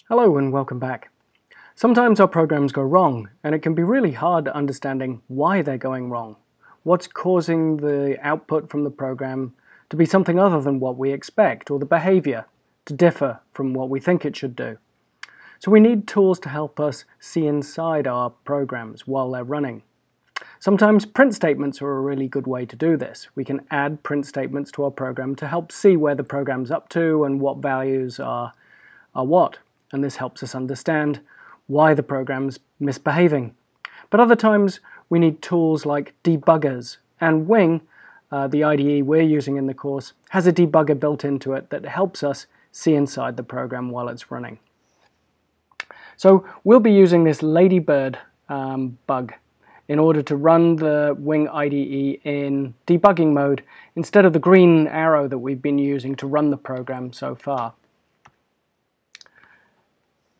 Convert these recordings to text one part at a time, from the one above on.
Hello and welcome back. Sometimes our programs go wrong, and it can be really hard understanding why they're going wrong. What's causing the output from the program to be something other than what we expect, or the behavior to differ from what we think it should do. So we need tools to help us see inside our programs while they're running. Sometimes print statements are a really good way to do this. We can add print statements to our program to help see where the program's up to and what values are what. And this helps us understand why the program's misbehaving. But other times we need tools like debuggers, and Wing, the IDE we're using in the course, has a debugger built into it that helps us see inside the program while it's running. So we'll be using this ladybird bug in order to run the Wing IDE in debugging mode instead of the green arrow that we've been using to run the program so far.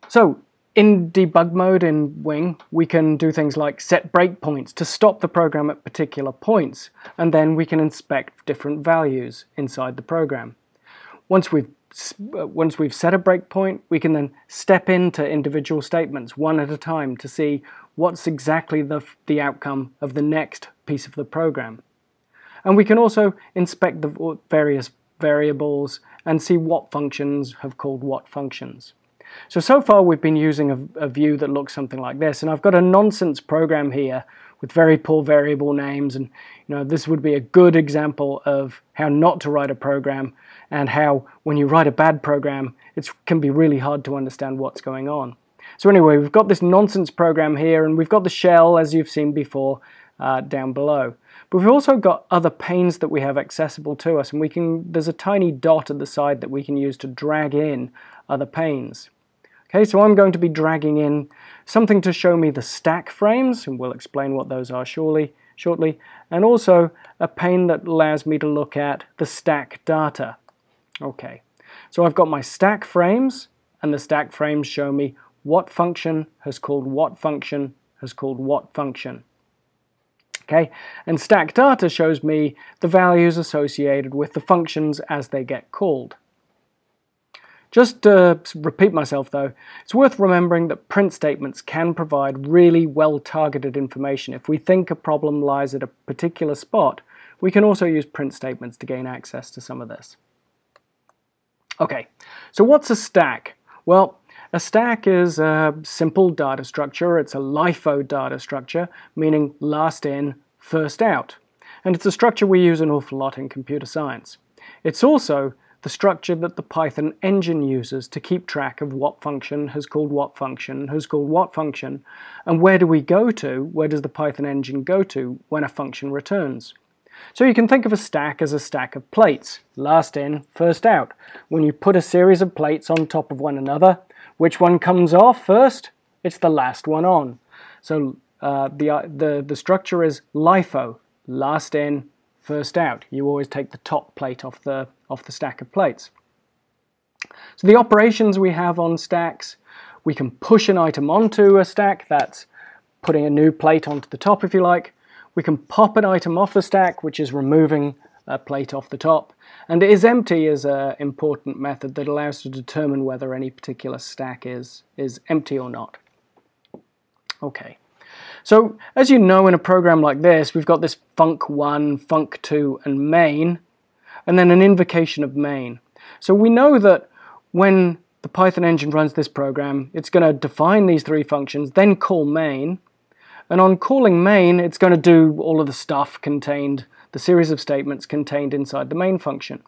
So in debug mode in Wing, we can do things like set breakpoints to stop the program at particular points, and then we can inspect different values inside the program. Once we've set a breakpoint, we can then step into individual statements one at a time to see what's exactly the outcome of the next piece of the program. And we can also inspect the various variables and see what functions have called what functions. So far we've been using a view that looks something like this, and I've got a nonsense program here with very poor variable names, and this would be a good example of how not to write a program, and how when you write a bad program it can be really hard to understand what's going on. So anyway, we've got this nonsense program here, and we've got the shell as you've seen before down below. But we've also got other panes that we have accessible to us, and there's a tiny dot at the side that we can use to drag in other panes. Okay, so I'm going to be dragging in something to show me the stack frames, and we'll explain what those are shortly, and also a pane that allows me to look at the stack data. Okay, so I've got my stack frames, and the stack frames show me what function has called what function has called what function. Okay, and stack data shows me the values associated with the functions as they get called. Just to repeat myself though, it's worth remembering that print statements can provide really well-targeted information. If we think a problem lies at a particular spot, we can also use print statements to gain access to some of this. Okay, so what's a stack? Well, a stack is a simple data structure. It's a LIFO data structure, meaning last in, first out. And it's a structure we use an awful lot in computer science. It's also the structure that the Python engine uses to keep track of what function has called what function has called what function, and where does the Python engine go to when a function returns. So you can think of a stack as a stack of plates, last in, first out. When you put a series of plates on top of one another, which one comes off first? It's the last one on. So the structure is LIFO, last in, first out. You always take the top plate off the stack of plates. So the operations we have on stacks, we can push an item onto a stack, that's putting a new plate onto the top if you like. We can pop an item off the stack, which is removing a plate off the top. And isEmpty is an important method that allows us to determine whether any particular stack is empty or not. Okay. So, as you know, in a program like this, we've got this func1, func2, and main, and then an invocation of main. So we know that when the Python engine runs this program, it's going to define these three functions, then call main, and on calling main, it's going to do all of the stuff contained, the series of statements contained inside the main function.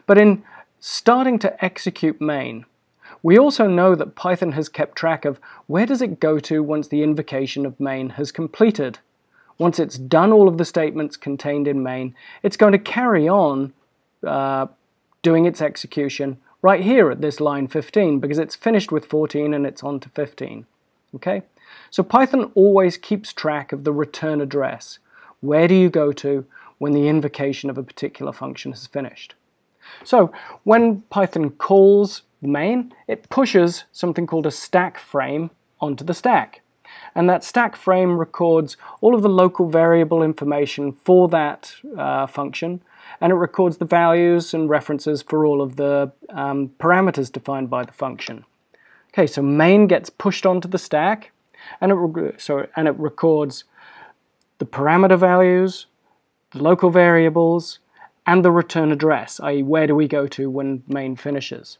But in starting to execute main, we also know that Python has kept track of where does it go to once the invocation of main has completed. Once it's done all of the statements contained in main, it's going to carry on doing its execution right here at this line 15, because it's finished with 14 and it's on to 15. Okay? So Python always keeps track of the return address. Where do you go to when the invocation of a particular function is finished? So when Python calls main, it pushes something called a stack frame onto the stack. And that stack frame records all of the local variable information for that function, and it records the values and references for all of the parameters defined by the function. Okay, so main gets pushed onto the stack, and it records the parameter values, the local variables, and the return address, i.e. where do we go to when main finishes.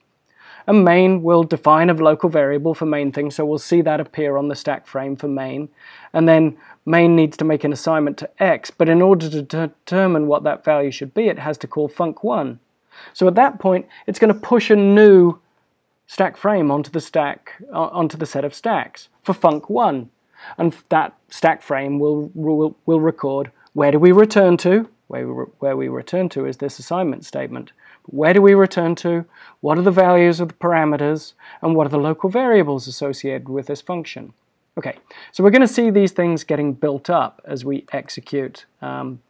And main will define a local variable for main thing, so we'll see that appear on the stack frame for main. And then main needs to make an assignment to x, but in order to determine what that value should be, it has to call func1. So at that point, it's going to push a new stack frame onto the set of stacks for func1. And that stack frame will record where do we return to. Where we return to is this assignment statement. Where do we return to? What are the values of the parameters? And what are the local variables associated with this function? Okay, so we're going to see these things getting built up as we execute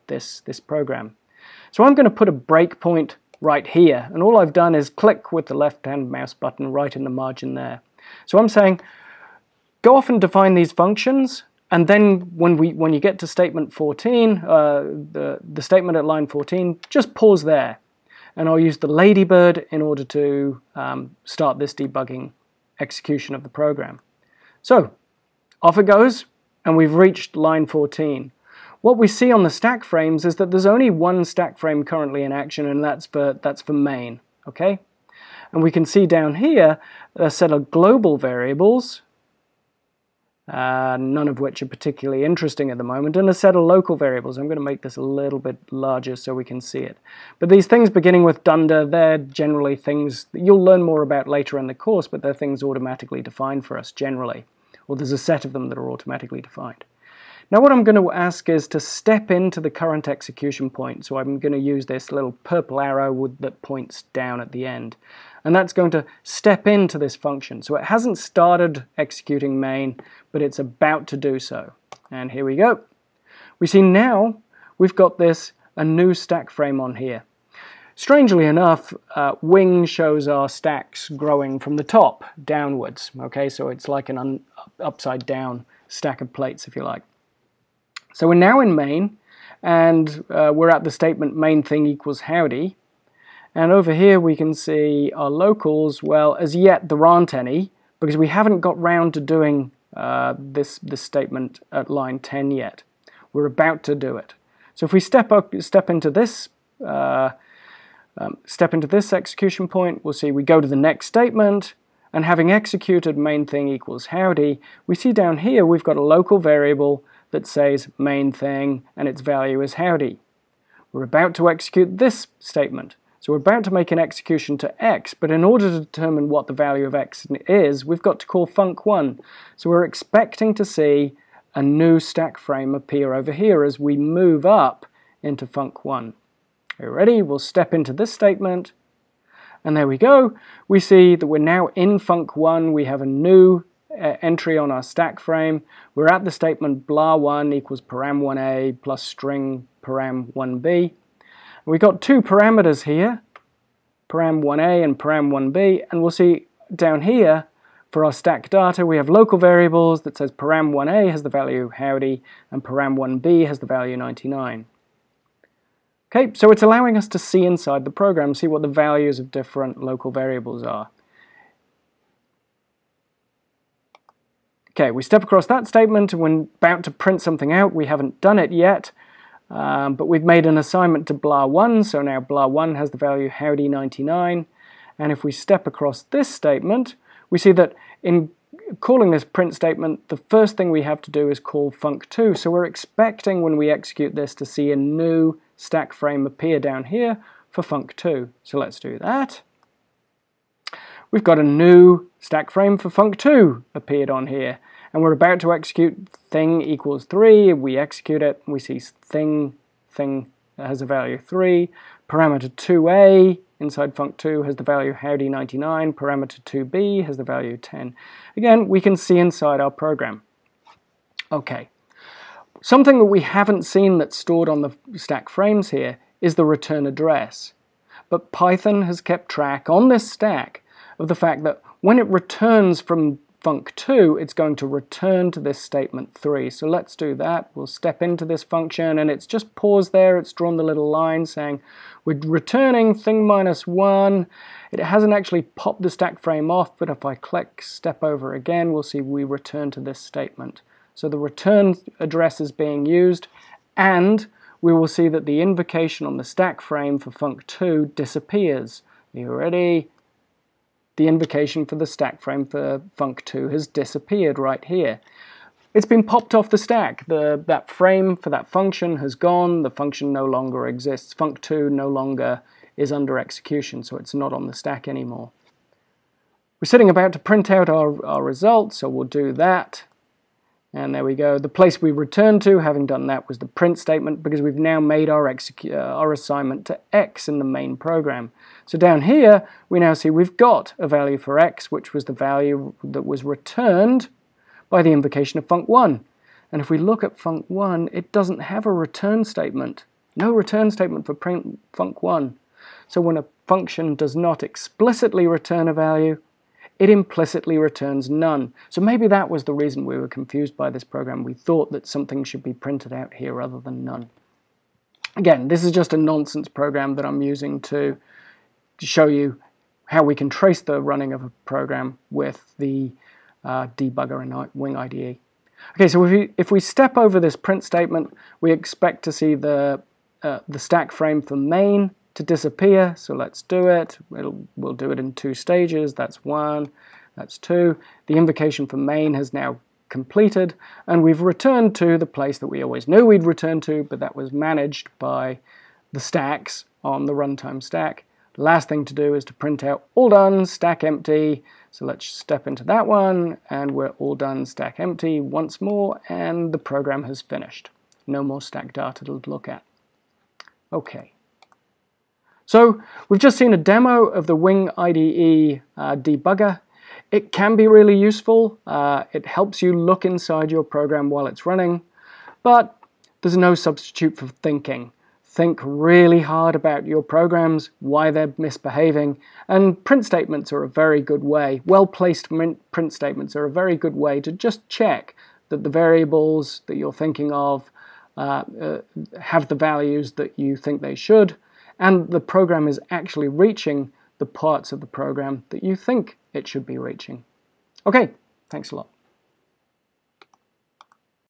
this program. So I'm going to put a breakpoint right here, and all I've done is click with the left-hand mouse button right in the margin there. So I'm saying, go off and define these functions, and then when you get to statement 14, the statement at line 14, just pause there. And I'll use the ladybird in order to start this debugging execution of the program. So off it goes, and we've reached line 14. What we see on the stack frames is that there's only one stack frame currently in action, and that's for main. Okay, and we can see down here a set of global variables, none of which are particularly interesting at the moment, and a set of local variables. I'm going to make this a little bit larger so we can see it. But these things beginning with dunder, they're generally things that you'll learn more about later in the course, but they're things automatically defined for us generally. Or there's a set of them that are automatically defined. Now what I'm going to ask is to step into the current execution point. So I'm going to use this little purple arrow that points down at the end. And that's going to step into this function. So it hasn't started executing main, but it's about to do so. And here we go. We see now we've got a new stack frame on here. Strangely enough, Wing shows our stacks growing from the top downwards. Okay, so it's like an upside down stack of plates, if you like. So we're now in main, and we're at the statement main thing equals howdy. And over here we can see our locals. Well, as yet there aren't any, because we haven't got round to doing this statement at line 10 yet. We're about to do it. So if we step into this execution point, we'll see we go to the next statement, and having executed main thing equals howdy, we see down here we've got a local variable that says main thing, and its value is howdy. We're about to execute this statement. So we're about to make an execution to x, but in order to determine what the value of x is, we've got to call func1. So we're expecting to see a new stack frame appear over here as we move up into func1. Are you ready? We'll step into this statement, and there we go. We see that we're now in func1. We have a new entry on our stack frame. We're at the statement blah1 equals param1a plus string param1b. We've got two parameters here, param1a and param1b, and we'll see down here for our stack data we have local variables that says param1a has the value howdy and param1b has the value 99. Okay, so it's allowing us to see inside the program, see what the values of different local variables are. Okay, we step across that statement and we're about to print something out. We haven't done it yet, but we've made an assignment to blah1, so now blah1 has the value howdy99. And if we step across this statement, we see that in calling this print statement, the first thing we have to do is call func2. So we're expecting when we execute this to see a new stack frame appear down here for func2. So let's do that. We've got a new stack frame for func2 appeared on here, and we're about to execute thing equals 3. We execute it, and we see thing has a value 3. Parameter 2a inside func2 has the value howdy99. Parameter 2b has the value 10. Again, we can see inside our program. Okay, something that we haven't seen that's stored on the stack frames here is the return address. But Python has kept track on this stack of the fact that when it returns from func2, it's going to return to this statement 3. So let's do that. We'll step into this function, and it's just paused there. It's drawn the little line saying we're returning thing -1. It hasn't actually popped the stack frame off, but if I click step over again, we'll see we return to this statement. So the return address is being used, and we will see that the invocation on the stack frame for func2 disappears. Are you ready? The invocation for the stack frame for func2 has disappeared right here. It's been popped off the stack. That frame for that function has gone. The function no longer exists. Func2 no longer is under execution, so it's not on the stack anymore. We're sitting about to print out our result, so we'll do that. And there we go. The place we returned to, having done that, was the print statement, because we've now made our assignment to x in the main program. So down here, we now see we've got a value for x, which was the value that was returned by the invocation of func1. And if we look at func1, it doesn't have a return statement. No return statement for print func1. So when a function does not explicitly return a value, it implicitly returns none. So maybe that was the reason we were confused by this program. We thought that something should be printed out here rather than none. Again, this is just a nonsense program that I'm using to show you how we can trace the running of a program with the debugger in Wing IDE. Okay, so if we step over this print statement, we expect to see the stack frame for main to disappear. So let's do it. We'll do it in 2 stages. That's 1, that's 2. The invocation for main has now completed, and we've returned to the place that we always knew we'd return to, but that was managed by the stacks on the runtime stack. The last thing to do is to print out all done, stack empty. So let's step into that one, and we're all done, stack empty once more, and the program has finished. No more stack data to look at. Okay. So we've just seen a demo of the Wing IDE debugger. It can be really useful. It helps you look inside your program while it's running, but there's no substitute for thinking. Think really hard about your programs, why they're misbehaving, and print statements are a very good way. Well-placed print statements are a very good way to just check that the variables that you're thinking of have the values that you think they should, and the program is actually reaching the parts of the program that you think it should be reaching. Okay, thanks a lot.